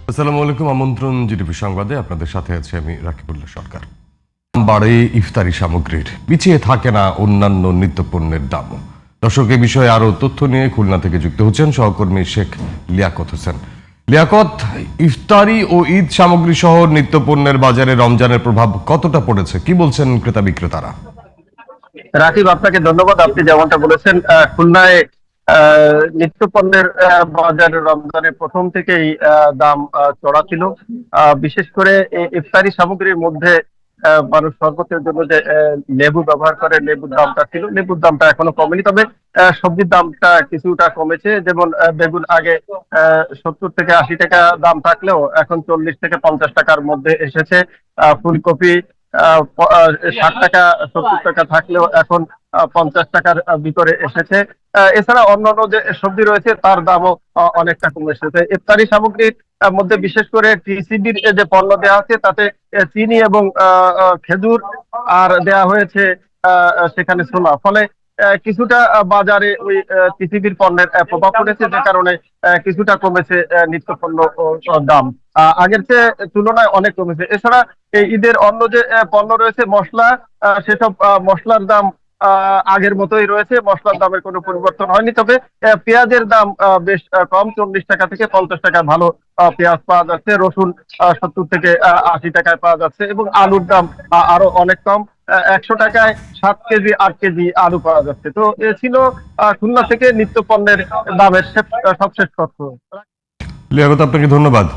আসসালামু আলাইকুম। আমন্ত্রণ জিটিভি সংবাদে আপনাদের সাথে আছি আমি রাকিবুল্লাহ সরকার। বাড়ে ইফতারি সামগ্রীর, পিছিয়ে থাকে না অন্যান্য নিত্যপণ্যের দামও। দর্শক, এই বিষয়ে আরো তথ্য নিয়ে খুলনা থেকে যুক্ত হচ্ছেন সহকর্মী শেখ লিয়াকত হোসেন। লিয়াকত, ইফতারি ও ঈদ সামগ্রী সহ নিত্যপণ্যের বাজারে রমজানের প্রভাব কতটা পড়েছে, কি বলছেন ক্রেতা বিক্রেতারা? রাকিব, আপনাকে ধন্যবাদ। আপনি যেমনটা বলেছেন, খুলনায় নিত্য পণ্যের বাজারে রমজানের প্রথম থেকেই দাম চড়া ছিল। বিশেষ করে ইফতারি সামগ্রীর মধ্যে মানুষ শরবতের জন্য যে লেবু ব্যবহার করে, লেবুর দামটা ছিল, লেবুর দামটা এখনো কমেনি। তবে সবজির দামটা কিছুটা কমেছে। যেমন বেগুন আগে 70 থেকে 80 টাকা দাম থাকলেও এখন 40 থেকে 50 টাকার মধ্যে এসেছে। ফুলকপি 60 টাকা 70 টাকা থাকলেও এখন 50 টাকার ভিতরে এসেছে। এছাড়া অন্যান্য যে সবজি রয়েছে তার দামও অনেকটা কমে এসেছে। ইফতারি সামগ্রীর মধ্যে বিশেষ করে টিসিবির যে পণ্য দেওয়া আছে তাতে চিনি এবং খেজুর আর দেওয়া হয়েছে সেখানে ছোলা। ফলে কিছুটা বাজারে ওই টিসিবির পণ্যের প্রভাব পড়েছে, যে কারণে কিছুটা কমেছে নিত্য পণ্য দাম। আগের চেয়ে তুলনায় অনেক কমেছে। এছাড়া এই ঈদের অন্য যে পণ্য রয়েছে মশলা, সেসব মশলার দাম আগের মতোই রয়েছে। মশলার দামের কোনো পরিবর্তন হয়নি। তবে পেঁয়াজের দাম বেশ কম, 40 টাকা থেকে 50 টাকা ভালো পেঁয়াজ পাওয়া যাচ্ছে। রসুন 70 থেকে 80 টাকায় পাওয়া যাচ্ছে এবং আলুর দাম আরো অনেক কম। 100 টাকায় 7 কেজি 8 কেজি আলু পাওয়া যাচ্ছে। তো এ ছিল খুলনা থেকে নিত্য পণ্যের দামের সবশেষ তথ্য। লিয়াকত, আপনাকে ধন্যবাদ।